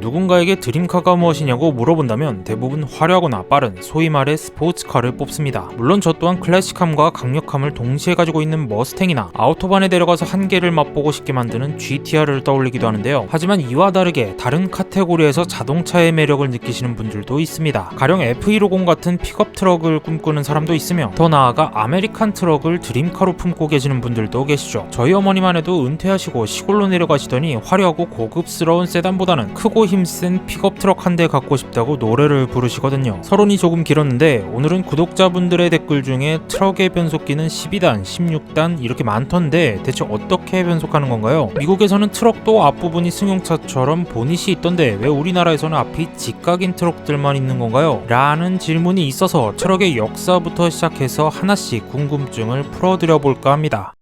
누군가에게 드림카가 무엇이냐고 물어본다면 대부분 화려하거나 빠른 소위 말해 스포츠카를 뽑습니다. 물론 저 또한 클래식함과 강력함을 동시에 가지고 있는 머스탱이나 아우토반에 내려가서 한계를 맛보고 싶게 만드는 GTR을 떠올리기도 하는데요. 하지만 이와 다르게 다른 카테고리에서 자동차의 매력을 느끼시는 분들도 있습니다. 가령 F150 같은 픽업 트럭을 꿈꾸는 사람도 있으며 더 나아가 아메리칸 트럭을 드림카로 품고 계시는 분들도 계시죠. 저희 어머니만 해도 은퇴하시고 시골로 내려가시더니 화려하고 고급스러운 세단보다는 크고 힘센 픽업 트럭 한 대 갖고 싶다고 노래를 부르시거든요. 서론이 조금 길었는데 오늘은 구독자분들의 댓글 중에 트럭의 변속기는 12단, 16단 이렇게 많던데 대체 어떻게 변속하는 건가요? 미국에서는 트럭도 앞부분이 승용차처럼 보닛이 있던데 왜 우리나라에서는 앞이 직각인 트럭들만 있는 건가요? 라는 질문이 있어서 트럭의 역사부터 시작해서 하나씩 궁금증을 풀어드려 볼까 합니다.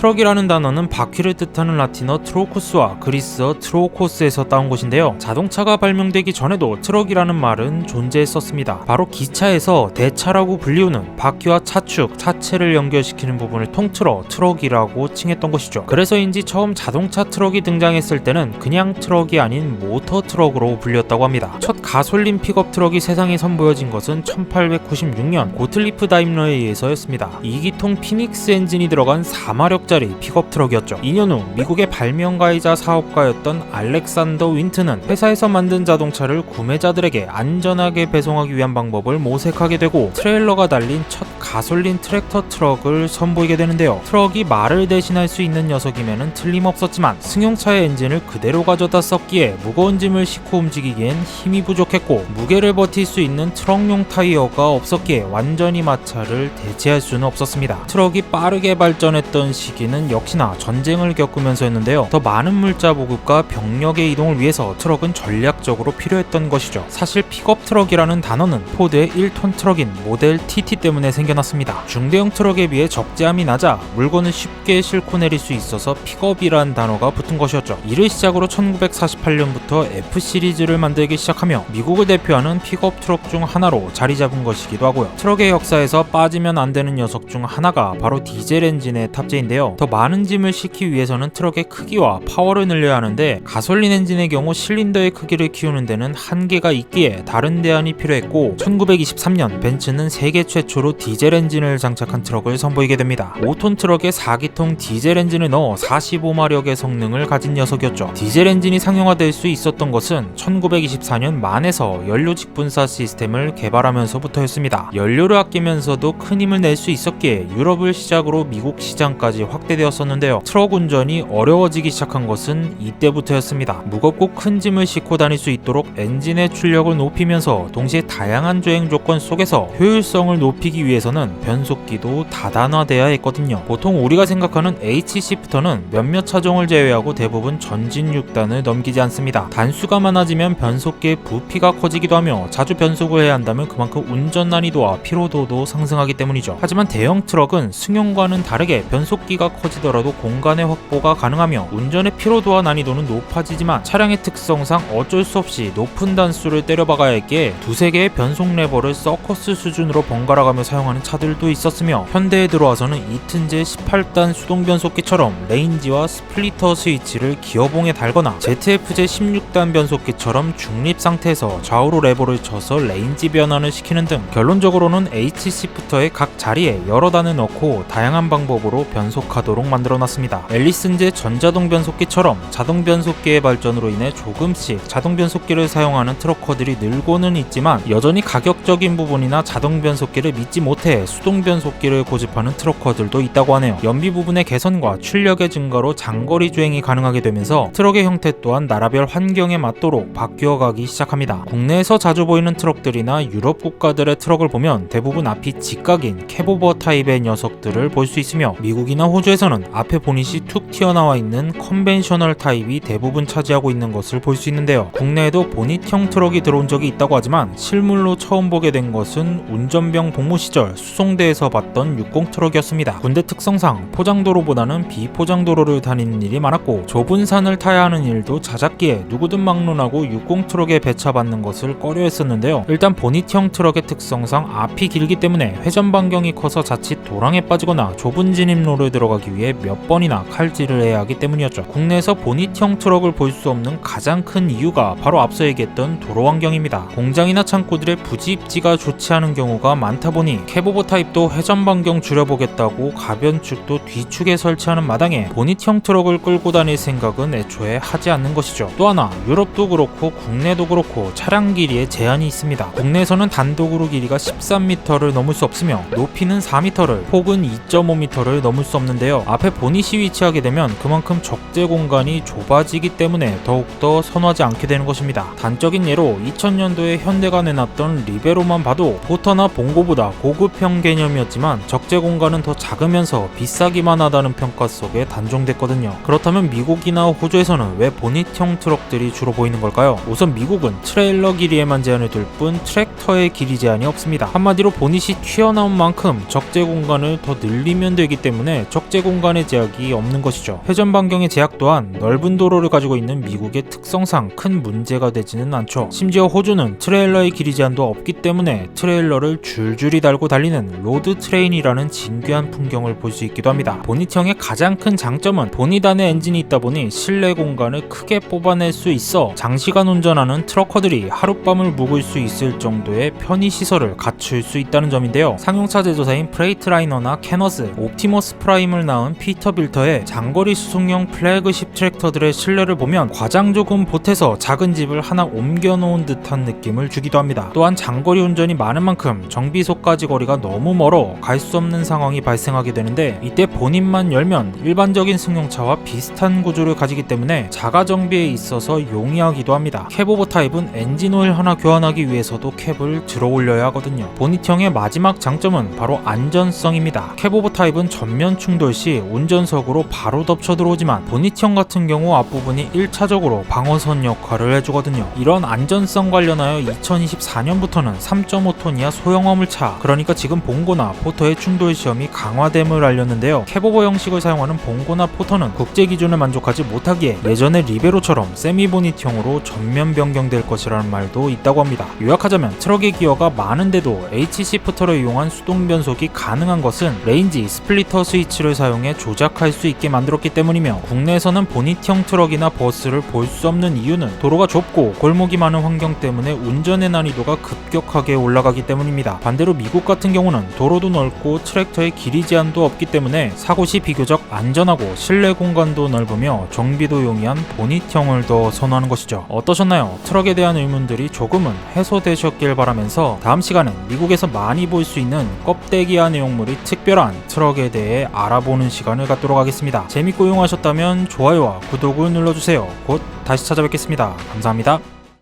트럭이라는 단어는 바퀴를 뜻하는 라틴어 트로쿠스와 그리스어 트로코스에서 따온 것인데요. 자동차가 발명되기 전에도 트럭이라는 말은 존재했었습니다. 바로 기차에서 대차라고 불리우는 바퀴와 차축, 차체를 연결시키는 부분을 통틀어 트럭이라고 칭했던 것이죠. 그래서인지 처음 자동차 트럭이 등장했을 때는 그냥 트럭이 아닌 모터 트럭으로 불렸다고 합니다. 첫 가솔린 픽업 트럭이 세상에 선보여진 것은 1896년 고틀리프 다임러에 의해서였습니다. 2기통 피닉스 엔진이 들어간 4마력 픽업 트럭이었죠. 2년 후 미국의 발명가이자 사업가였던 알렉산더 윈트는 회사에서 만든 자동차를 구매자들에게 안전하게 배송하기 위한 방법을 모색하게 되고 트레일러가 달린 첫 가솔린 트랙터 트럭을 선보이게 되는데요. 트럭이 말을 대신할 수 있는 녀석임에는 틀림없었지만 승용차의 엔진을 그대로 가져다 썼기에 무거운 짐을 싣고 움직이기엔 힘이 부족했고 무게를 버틸 수 있는 트럭용 타이어가 없었기에 완전히 마차를 대체할 수는 없었습니다. 트럭이 빠르게 발전했던 시기는 역시나 전쟁을 겪으면서였는데요. 더 많은 물자 보급과 병력의 이동을 위해서 트럭은 전략적으로 필요했던 것이죠. 사실 픽업 트럭이라는 단어는 포드의 1톤 트럭인 모델 TT 때문에 생겨났습니다. 중대형 트럭에 비해 적재함이 낮아 물건을 쉽게 싣고 내릴 수 있어서 픽업이란 단어가 붙은 것이었죠. 이를 시작으로 1948년부터 F 시리즈를 만들기 시작하며 미국을 대표하는 픽업 트럭 중 하나로 자리 잡은 것이기도 하고요. 트럭의 역사에서 빠지면 안 되는 녀석 중 하나가 바로 디젤 엔진의 탑재인데요. 더 많은 짐을 싣기 위해서는 트럭의 크기와 파워를 늘려야 하는데 가솔린 엔진의 경우 실린더의 크기를 키우는 데는 한계가 있기에 다른 대안이 필요했고 1923년 벤츠는 세계 최초로 디젤 엔진을 장착한 트럭을 선보이게 됩니다. 5톤 트럭에 4기통 디젤 엔진을 넣어 45마력의 성능을 가진 녀석이었죠. 디젤 엔진이 상용화될 수 있었던 것은 1924년 만에서 연료 직분사 시스템을 개발하면서부터였습니다. 연료를 아끼면서도 큰 힘을 낼 수 있었기에 유럽을 시작으로 미국 시장까지 확대되었었는데요. 트럭 운전이 어려워지기 시작한 것은 이때부터였습니다. 무겁고 큰 짐을 싣고 다닐 수 있도록 엔진의 출력을 높이면서 동시에 다양한 주행 조건 속에서 효율성을 높이기 위해서는 변속기도 다단화돼야 했거든요. 보통 우리가 생각하는 H시프터는 몇몇 차종을 제외하고 대부분 전진 6단을 넘기지 않습니다. 단수가 많아지면 변속기의 부피가 커지기도 하며 자주 변속을 해야 한다면 그만큼 운전 난이도와 피로도도 상승하기 때문이죠. 하지만 대형 트럭은 승용과는 다르게 변속기가 커지더라도 공간의 확보가 가능하며 운전의 피로도와 난이도는 높아지지만 차량의 특성상 어쩔 수 없이 높은 단수를 때려박아야 했기에 두세 개의 변속 레버를 서커스 수준으로 번갈아가며 사용하는 차들도 있었으며 현대에 들어와서는 이튼제 18단 수동 변속기처럼 레인지와 스플리터 스위치를 기어봉에 달거나 ZF제 16단 변속기처럼 중립 상태에서 좌우로 레버를 쳐서 레인지 변환을 시키는 등 결론적으로는 H시프터의 각 자리에 여러 단을 넣고 다양한 방법으로 변속하도록 만들어놨습니다. 앨리슨제 전자동 변속기처럼 자동 변속기의 발전으로 인해 조금씩 자동 변속기를 사용하는 트럭커들이 늘고는 있지만 여전히 가격적인 부분이나 자동 변속기를 믿지 못해 수동 변속기를 고집하는 트럭커들도 있다고 하네요. 연비 부분의 개선과 출력의 증가로 장거리 주행이 가능하게 되면서 트럭의 형태 또한 나라별 환경에 맞도록 바뀌어가기 시작합니다. 국내에서 자주 보이는 트럭들이나 유럽 국가들의 트럭을 보면 대부분 앞이 직각인 캡오버 타입의 녀석들을 볼 수 있으며 미국이나 호주에서는 앞에 보닛이 툭 튀어나와 있는 컨벤셔널 타입이 대부분 차지하고 있는 것을 볼 수 있는데요. 국내에도 보닛형 트럭이 들어온 적이 있다고 하지만 실물로 처음 보게 된 것은 운전병 복무 시절 수송대에서 봤던 60 트럭이었습니다. 군대 특성상 포장도로보다는 비포장도로를 다니는 일이 많았고 좁은 산을 타야 하는 일도 잦았기에 누구든 막론하고 60 트럭에 배차받는 것을 꺼려했었는데요. 일단 보닛형 트럭의 특성상 앞이 길기 때문에 회전 반경이 커서 자칫 도랑에 빠지거나 좁은 진입로를 들어갈 들어가기 위해 몇 번이나 칼질을 해야 하기 때문이었죠. 국내에서 보닛형 트럭을 볼 수 없는 가장 큰 이유가 바로 앞서 얘기했던 도로 환경입니다. 공장이나 창고들의 부지 입지가 좋지 않은 경우가 많다 보니 캐보버 타입도 회전 반경 줄여보겠다고 가변축도 뒤축에 설치하는 마당에 보닛형 트럭을 끌고 다닐 생각은 애초에 하지 않는 것이죠. 또 하나 유럽도 그렇고 국내도 그렇고 차량 길이에 제한이 있습니다. 국내에서는 단독으로 길이가 13m를 넘을 수 없으며 높이는 4m를 폭은 2.5m를 넘을 수 없는데요. 앞에 보닛이 위치하게 되면 그만큼 적재 공간이 좁아지기 때문에 더욱더 선호하지 않게 되는 것입니다. 단적인 예로 2000년도에 현대가 내놨던 리베로만 봐도 포터나 봉고보다 고급형 개념이었지만 적재 공간은 더 작으면서 비싸기만 하다는 평가 속에 단종됐거든요. 그렇다면 미국이나 호주에서는 왜 보닛형 트럭들이 주로 보이는 걸까요? 우선 미국은 트레일러 길이에만 제한을 둘 뿐 트랙터의 길이 제한이 없습니다. 한마디로 보닛이 튀어나온 만큼 적재 공간을 더 늘리면 되기 때문에 적재 공간의 제약이 없는 것이죠. 회전 반경의 제약 또한 넓은 도로를 가지고 있는 미국의 특성상 큰 문제가 되지는 않죠. 심지어 호주는 트레일러의 길이 제한도 없기 때문에 트레일러를 줄줄이 달고 달리는 로드 트레인이라는 진귀한 풍경을 볼 수 있기도 합니다. 보닛형의 가장 큰 장점은 보닛 안에 엔진이 있다 보니 실내 공간을 크게 뽑아낼 수 있어 장시간 운전하는 트러커들이 하룻밤을 묵을 수 있을 정도의 편의시설을 갖출 수 있다는 점인데요. 상용차 제조사인 프레이트라이너나 캐너스, 옵티머스 프라임을 낳은 피터빌터의 장거리 수송용 플래그십 트랙터들의 실내를 보면 과장 조금 보태서 작은 집을 하나 옮겨놓은 듯한 느낌을 주기도 합니다. 또한 장거리 운전이 많은 만큼 정비소까지 거리가 너무 멀어 갈 수 없는 상황이 발생하게 되는데 이때 본인만 열면 일반적인 승용차와 비슷한 구조를 가지기 때문에 자가 정비에 있어서 용이하기도 합니다. 캡오버 타입은 엔진오일 하나 교환하기 위해서도 캡을 들어 올려야 하거든요. 보닛형의 마지막 장점은 바로 안전성입니다. 캡오버 타입은 전면 충돌 시 운전석으로 바로 덮쳐 들어오지만 보닛형 같은 경우 앞부분이 1차적으로 방어선 역할을 해주거든요. 이런 안전성 관련하여 2024년부터는 3.5톤 이하 소형 화물차, 그러니까 지금 봉고나 포터의 충돌 시험이 강화됨을 알렸는데요. 캡오버 형식을 사용하는 봉고나 포터는 국제 기준을 만족하지 못하기에 예전의 리베로처럼 세미 보닛형으로 전면 변경될 것이라는 말도 있다고 합니다. 요약하자면 트럭의 기어가 많은데도 H시프터를 이용한 수동 변속이 가능한 것은 레인지 스플리터 스위치를 사용해 조작할 수 있게 만들었기 때문이며, 국내에서는 보닛형 트럭이나 버스를 볼 수 없는 이유는 도로가 좁고 골목이 많은 환경 때문에 운전의 난이도가 급격하게 올라가기 때문입니다. 반대로 미국 같은 경우는 도로도 넓고 트랙터의 길이 제한도 없기 때문에 사고 시 비교적 안전하고 실내 공간도 넓으며 정비도 용이한 보닛형을 더 선호하는 것이죠. 어떠셨나요? 트럭에 대한 의문들이 조금은 해소되셨길 바라면서 다음 시간은 미국에서 많이 볼 수 있는 껍데기와 내용물이 특별한 트럭에 대해 알아보는 시간을 갖도록 하겠습니다. 재밌고 유용하셨다면 좋아요와 구독을 눌러주세요. 곧 다시 찾아뵙겠습니다. 감사합니다.